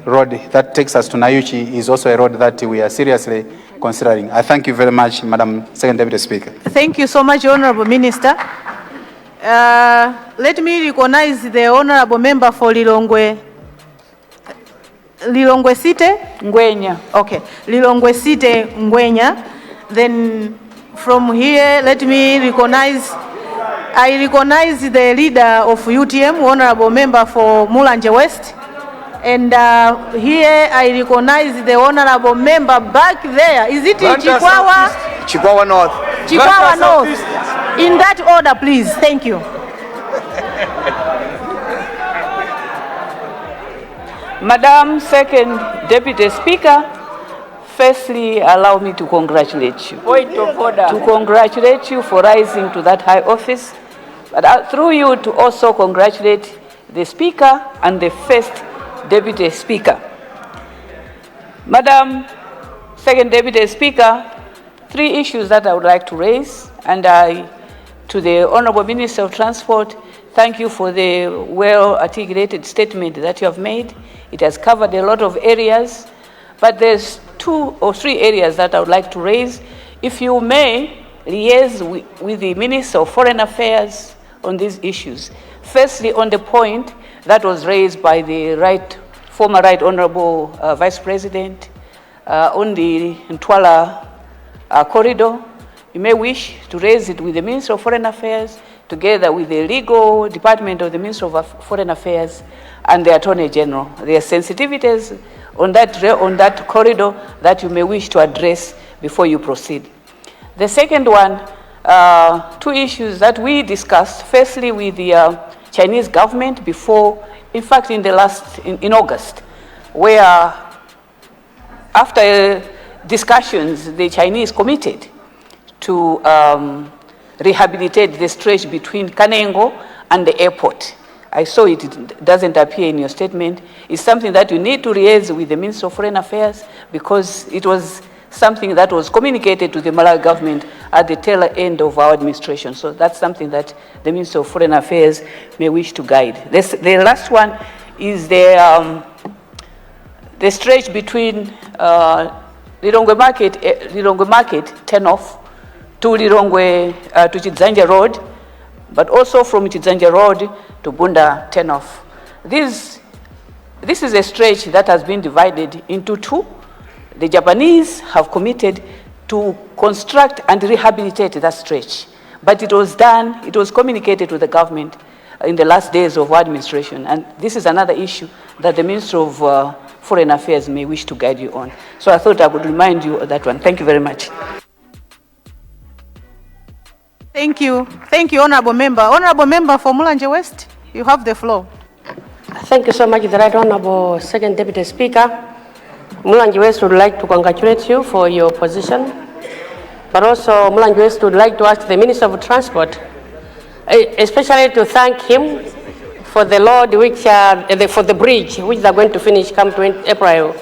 road that takes us to Nayuchi is also a road that we are seriously considering. I thank you very much, Madam Second Deputy Speaker. Thank you so much, Honorable Minister. Let me recognize the Honorable Member for Liilongwe. Liilongwe City? Ngwenya. Okay. Liilongwe City, Ngwenya. Then from here, let me recognize, I recognize the leader of UTM, Honorable Member for Mulan West. And here I recognize the Honorable Member back there. Is it Chihuahua? Chihuahua North. Chihuahua North. In that order, please. Thank you. Madam Second Deputy Speaker, firstly, allow me to congratulate you. Point of order. To congratulate you for rising to that high office, but through you to also congratulate the Speaker and the First Deputy Speaker. Madam Second Deputy Speaker, three issues that I would like to raise, and to the Honorable Minister of Transport, thank you for the well-articulated statement that you have made. It has covered a lot of areas, but there's 2 or 3 areas that I would like to raise. If you may, liaise with the Minister of Foreign Affairs on these issues. Firstly, on the point that was raised by the former Right Honorable Vice President on the Ntwala corridor, you may wish to raise it with the Minister of Foreign Affairs, together with the legal department of the Minister of Foreign Affairs and the Attorney General. There are sensitivities on that corridor that you may wish to address before you proceed. The second one, 2 issues that we discussed, firstly with the Chinese government before, in fact in August, where after discussions, the Chinese committed to rehabilitate the stretch between Kanengo and the airport. I saw it doesn't appear in your statement. It's something that you need to liaise with the Minister of Foreign Affairs, because it was something that was communicated to the Malawi government at the tail end of our administration. So that's something that the Minister of Foreign Affairs may wish to guide. The last one is the stretch between Liilongwe Market turn-off to Liilongwe, to Chidzanja Road, but also from Chidzanja Road to Bunda turn-off. This is a stretch that has been divided into 2. The Japanese have committed to construct and rehabilitate that stretch, but it was communicated to the government in the last days of our administration, and this is another issue that the Minister of Foreign Affairs may wish to guide you on. So I thought I would remind you of that one. Thank you very much. Thank you. Thank you, Honorable Member. Honorable Member for Mulan West, you have the floor. Thank you so much, the Right Honorable Second Deputy Speaker. Mulan West would like to congratulate you for your position, but also Mulan West would like to ask the Minister of Transport, especially to thank him for the load for the bridge which they are going to finish come April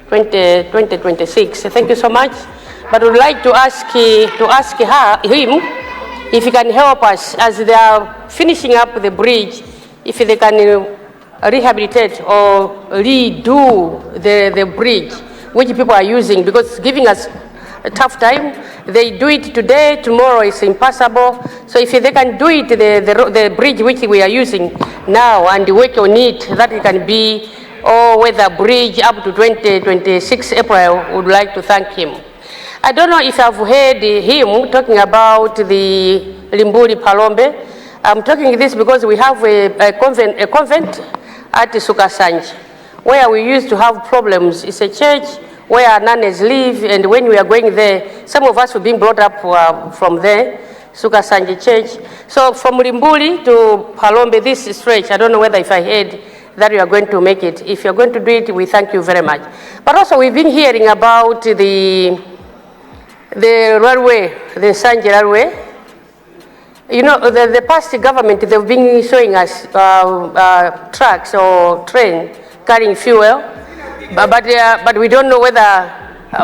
2026. Thank you so much. But we would like to ask him if he can help us as they are finishing up the bridge, if they can rehabilitate or redo the bridge which people are using, because it's giving us a tough time. They do it today, tomorrow it's impossible. So if they can do it, the bridge which we are using now, and work on it, that it can be all-weather bridge up to 2026 April, would like to thank him. I don't know if I've heard him talking about the Limbuli Palombe. I'm talking this because we have a convent at Sukasanji, where we used to have problems. It's a church where nuns live, and when we are going there, some of us were being brought up from there, Sukasanji Church. So from Limbuli to Palombe, this stretch, I don't know whether if I heard that you are going to make it. If you're going to do it, we thank you very much. But also we've been hearing about the railway, the Sanji railway. You know, the past government, they've been showing us trucks or train carrying fuel, but we don't know whether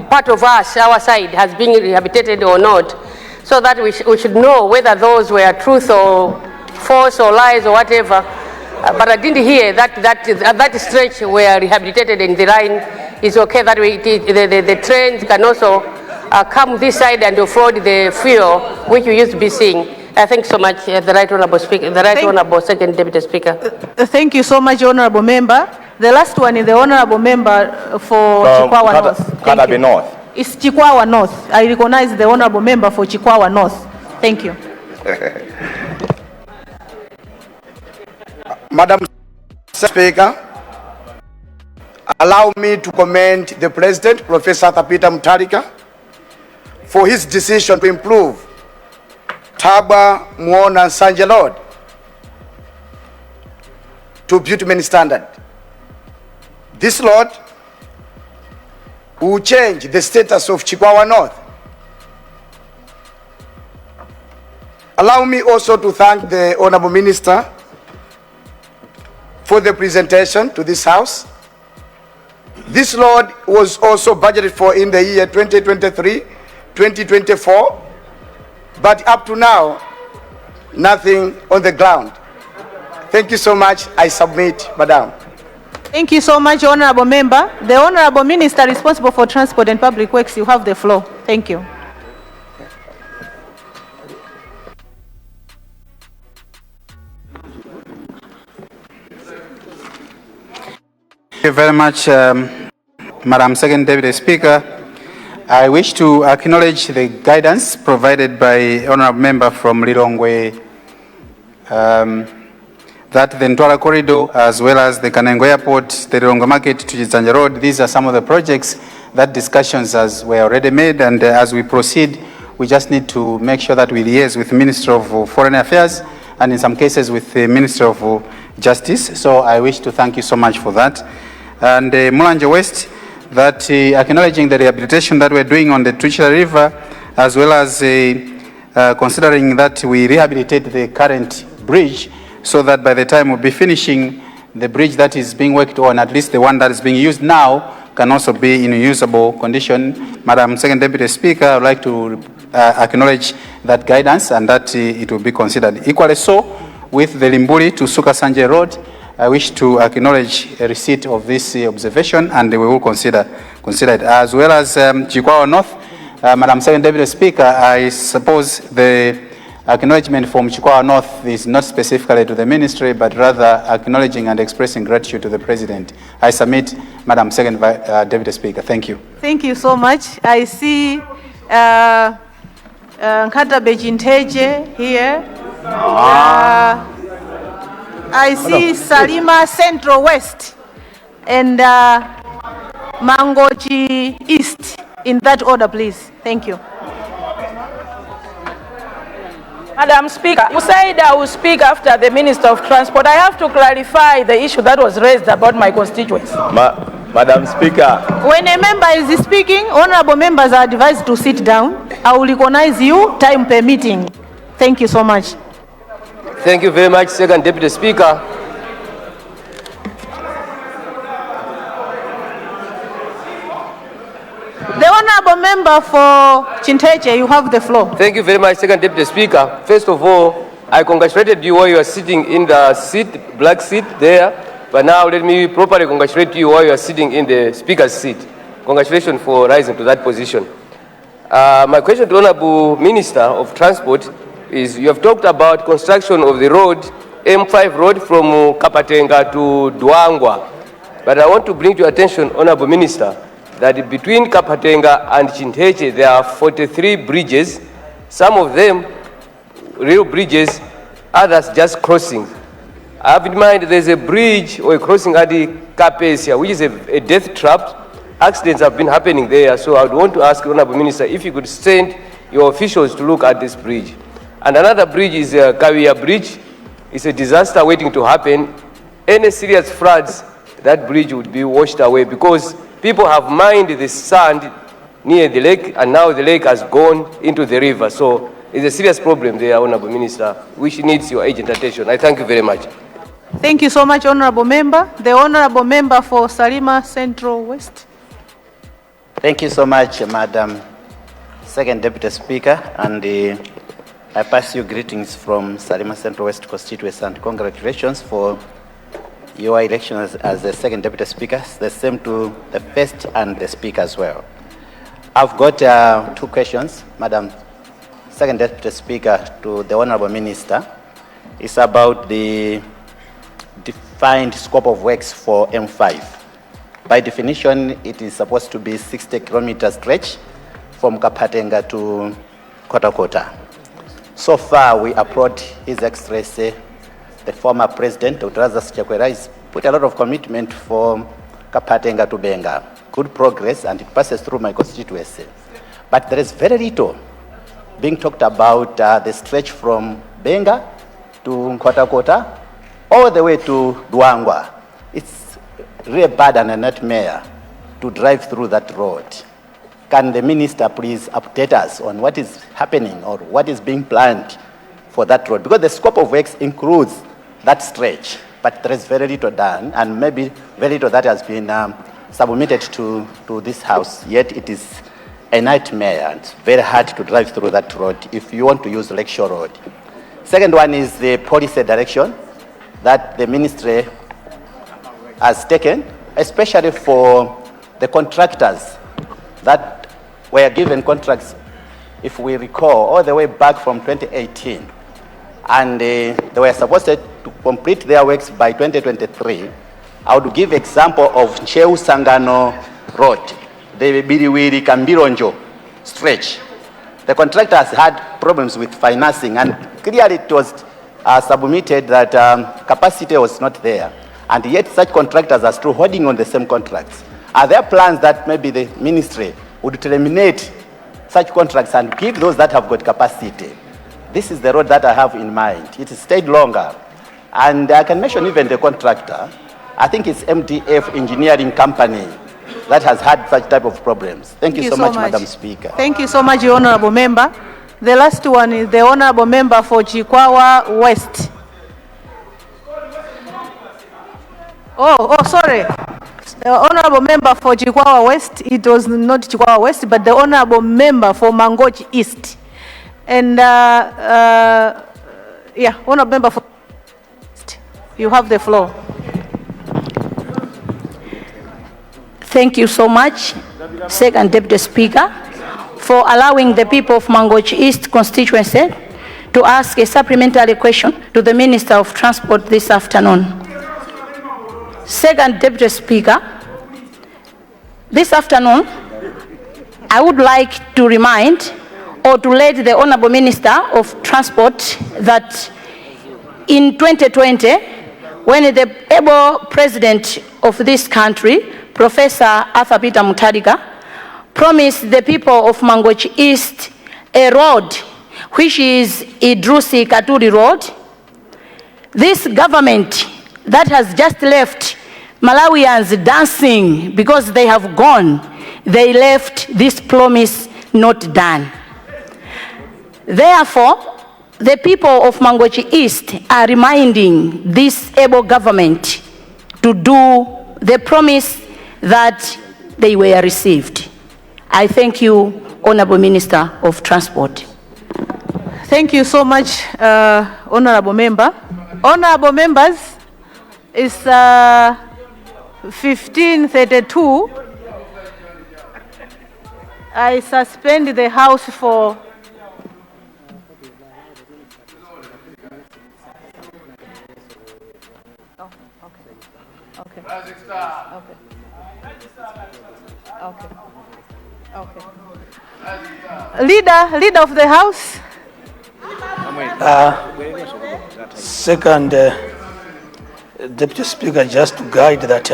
part of us, our side, has been rehabilitated or not, so that we should know whether those were truth or false or lies or whatever. But I didn't hear that stretch were rehabilitated and the line is okay. That way, the trains can also come this side and offload the fuel which you used to be seeing. Thank you so much, the Right Honourable Speaker, the Right Honourable Second Deputy Speaker. Thank you so much, Honourable Member. The last one is the Honourable Member for Chihuahua North. Kaliati North. It's Chihuahua North. I recognize the Honourable Member for Chihuahua North. Thank you. Madam Speaker, allow me to commend the President, Professor Peter Mutharika, for his decision to improve Taba, Muona, and Sanje Road to bitumen standard. This road will change the status of Chihuahua North. Allow me also to thank the Honourable Minister for the presentation to this House. This road was also budgeted for in the year 2023-2024, but up to now, nothing on the ground. Thank you so much. I submit, Madam. Thank you so much, Honourable Member. The Honourable Minister responsible for Transport and Public Works, you have the floor. Thank you. Thank you very much, Madam Second Deputy Speaker. I wish to acknowledge the guidance provided by Honourable Member from Liilongwe, that the Ntwala Corridor, as well as the Kanengo Airport, the Liilongwe Market to Chizanja Road, these are some of the projects that discussions were already made, and as we proceed, we just need to make sure that we liaise with the Minister of Foreign Affairs, and in some cases with the Minister of Justice. So I wish to thank you so much for that. And Mulan West, that acknowledging the rehabilitation that we're doing on the Patricia River, as well as considering that we rehabilitate the current bridge, so that by the time we'll be finishing the bridge that is being worked on, at least the one that is being used now, can also be in usable condition. Madam Second Deputy Speaker, I would like to acknowledge that guidance and that it will be considered. Equally so, with the Limbuli to Suka Sanje Road, I wish to acknowledge a receipt of this observation, and we will consider it. As well as Chihuahua North, Madam Second Deputy Speaker, I suppose the acknowledgement from Chihuahua North is not specifically to the ministry, but rather acknowledging and expressing gratitude to the President. I submit, Madam Second Deputy Speaker. Thank you. Thank you so much. I see Nkata Bejinteje here. I see Simma Central West and Mangochi East. In that order, please. Thank you. Madam Speaker, you said I will speak after the Minister of Transport. I have to clarify the issue that was raised about my constituents. Madam Speaker. When a member is speaking, honorable members are advised to sit down. I will recognize you, time permitting. Thank you so much. Thank you very much, Second Deputy Speaker. The honorable member for Chinteche, you have the floor. Thank you very much, Second Deputy Speaker. First of all, I congratulated you while you are sitting in the seat, black seat there. But now let me properly congratulate you while you are sitting in the Speaker's seat. Congratulations for rising to that position. My question to the Honorable Minister of Transport is, you have talked about construction of the road, M5 road from Kapatenga to Duangwa. But I want to bring to your attention, Honorable Minister, that between Kapatenga and Chinteche, there are 43 bridges, some of them real bridges, others just crossings. I have in mind there's a bridge or a crossing at the Capesia, which is a death trap. Accidents have been happening there, so I would want to ask the Honorable Minister if you could send your officials to look at this bridge. And another bridge is Kawia Bridge. It's a disaster waiting to happen. Any serious floods, that bridge would be washed away because people have mined the sand near the lake, and now the lake has gone into the river. So it's a serious problem there, Honorable Minister, which needs your urgent attention. I thank you very much. Thank you so much, Honorable Member. The Honorable Member for Simma Central West. Thank you so much, Madam Second Deputy Speaker, and I pass you greetings from Simma Central West constituency and congratulations for your election as the second deputy speaker, the same to the first and the speaker as well. I've got 2 questions, Madam Second Deputy Speaker, to the Honorable Minister. It's about the defined scope of works for M5. By definition, it is supposed to be 60-kilometer stretch from Kapatenga to Watokota. So far, we applaud His Excellency, the former President, Dr. Chakwera, has put a lot of commitment for Kapatenga to Benga. Good progress, and it passes through my constituency. But there is very little being talked about the stretch from Benga to Watokota all the way to Duangwa. It's really bad and a nightmare to drive through that road. Can the minister please update us on what is happening or what is being planned for that road? Because the scope of works includes that stretch, but there is very little done, and maybe very little that has been submitted to this house, yet it is a nightmare and it's very hard to drive through that road if you want to use Lakeshore Road. Second one is the policy direction that the ministry has taken, especially for the contractors that were given contracts, if we recall, all the way back from 2018. And they were supposed to complete their works by 2023. I would give example of Cheu Sangano Road, the Biriwiri Kambironjo stretch. The contractors had problems with financing, and clearly it was submitted that capacity was not there. And yet such contractors are still holding on the same contracts. Are there plans that maybe the ministry would terminate such contracts and give those that have got capacity? This is the road that I have in mind. It has stayed longer. And I can mention even the contractor. I think it's MDF Engineering Company that has had such type of problems. Thank you so much, Madam Speaker. Thank you so much, Honorable Member. The last one is the Honorable Member for Chihuahua West. Sorry. The Honorable Member for Chihuahua West, it was not Chihuahua West, but the Honorable Member for Mangochi East. And, Honorable Member for East, you have the floor. Thank you so much, Second Deputy Speaker, for allowing the people of Mangochi East constituency to ask a supplementary question to the Minister of Transport this afternoon. Second Deputy Speaker, this afternoon, I would like to remind or to let the Honorable Minister of Transport that in 2020, when the able President of this country, Professor Arthur Peter Mutharika, promised the people of Mangochi East a road, which is Idrusi Katuri Road, this government that has just left Malawians dancing because they have gone, they left this promise not done. Therefore, the people of Mangochi East are reminding this able government to do the promise that they were received. I thank you, Honorable Minister of Transport. Thank you so much, Honorable Member. Honorable Members, it's 15:32. I suspend the House for Leader of the House. Second Deputy Speaker, just to guide that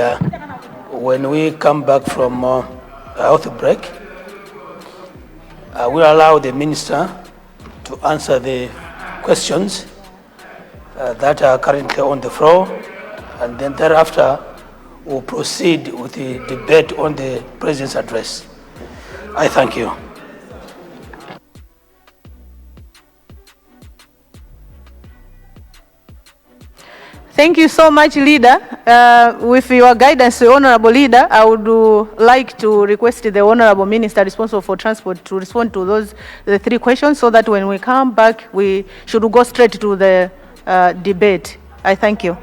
when we come back from health break, we'll allow the Minister to answer the questions that are currently on the floor, and then thereafter we'll proceed with the debate on the President's address. I thank you. Thank you so much, Leader. With your guidance, Honorable Leader, I would like to request the Honorable Minister responsible for transport to respond to the 3 questions, so that when we come back, we should go straight to the debate. I thank you.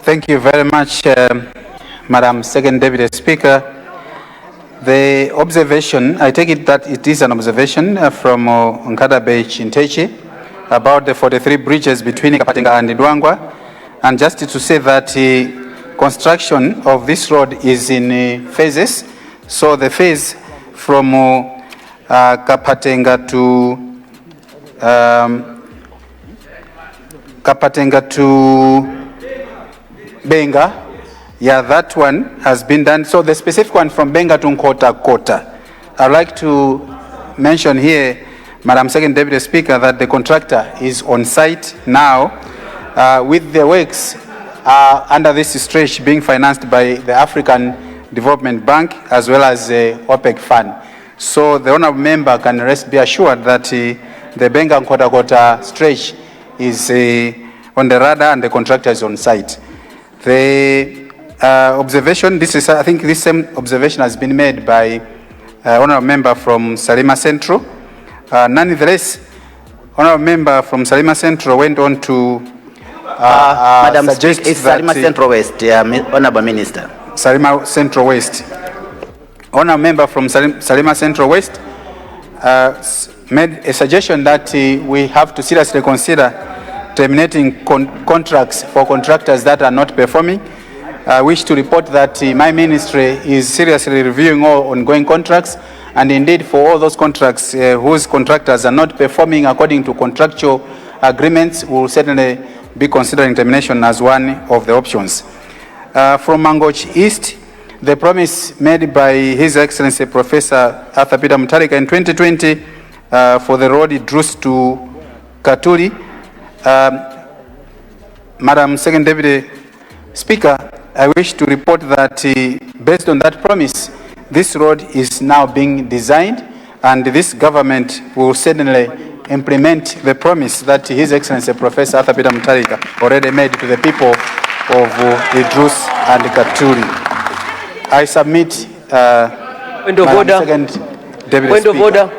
Thank you very much, Madam Second Deputy Speaker. The observation, I take it that it is an observation from Nkata Bay Chinteche about the 43 bridges between Kapatenga and Liilongwe. And just to say that construction of this road is in phases. So the phase from Kapatenga to Benga, yeah, that one has been done. So the specific one from Benga to Watokota. I'd like to mention here, Madam Second Deputy Speaker, that the contractor is on site now with the works under this stretch being financed by the African Development Bank as well as the OPEC Fund. So the honourable member can be assured that the Benga and Watokota stretch is on the radar and the contractor is on site. The observation, I think this same observation has been made by honourable member from Simma Central. Nonetheless, honourable member from Simma Central went on to Madam suggest Speaker, it's that Simma Central West, Honourable Minister. Simma Central West. Honourable member from Simma Central West made a suggestion that we have to seriously consider terminating contracts for contractors that are not performing. I wish to report that my ministry is seriously reviewing all ongoing contracts, and indeed for all those contracts whose contractors are not performing according to contractual agreements, we will certainly be considering termination as one of the options. From Mangochi East, the promise made by His Excellency Professor Arthur Peter Mutharika in 2020 for the road Druce to Katuri. Madam Second Deputy Speaker, I wish to report that based on that promise, this road is now being designed, and this government will certainly implement the promise that His Excellency Professor Arthur Peter Mutharika already made to the people of Druce and Katuri. I submit Point of order. Second Deputy Point of Speaker. order.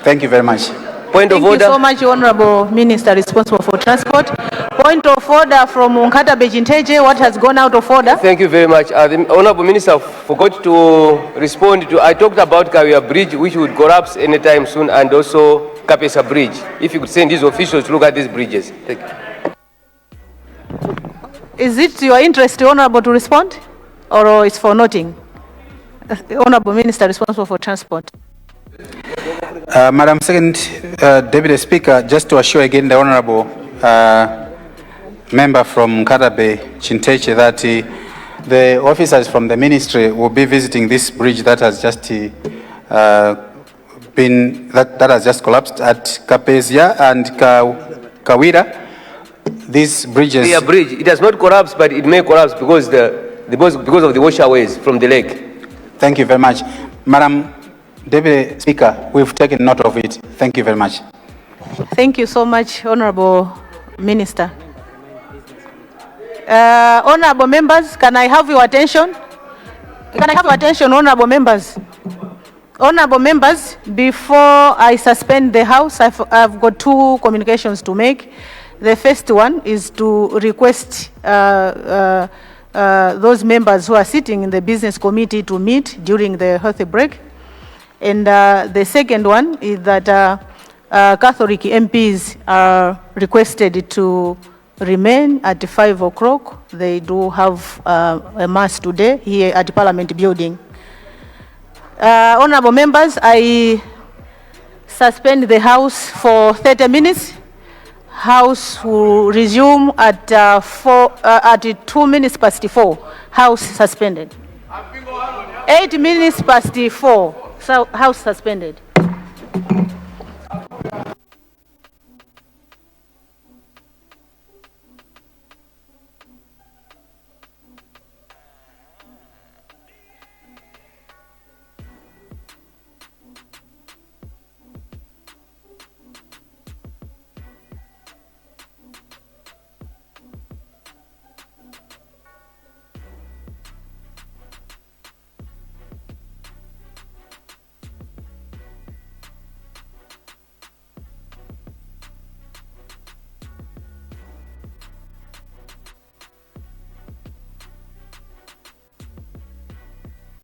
Thank you very much. Point of Thank you order. so much, Honorable Minister responsible for transport. Point of order from Nkata Bay Chinteche. What has gone out of order? Thank you very much. The Honourable Minister forgot to respond to, I talked about Kawia Bridge, which would collapse anytime soon, and also Kapesa Bridge. If you could send these officials to look at these bridges. Thank you. Is it your interest, Honorable, to respond? Or is for noting? Honorable Minister responsible for transport. Madam Second Deputy Speaker, just to assure again the Honourable member from Nkata Bay Chinteche that the officers from the ministry will be visiting this bridge that has just that has just collapsed at Kapezia and Kawira. These bridges. Yeah, bridge. It has not collapsed, but it may collapse because because of the washaways from the lake. Thank you very much, Madam Deputy Speaker. We've taken note of it. Thank you very much. Thank you so much, Honorable Minister. Honorable members, can I have your attention? Can I have your attention, honorable members? Honorable members, before I suspend the House, I've got two communications to make. The first one is to request those members who are sitting in the business committee to meet during the healthy break. And the second one is that Catholic MPs are requested to remain at 5 o'clock. They do have a mass today here at the Parliament building. Honorable members, I suspend the House for 30 minutes. House will resume at 2 minutes past 4. House suspended. 8 minutes past 4. So House suspended.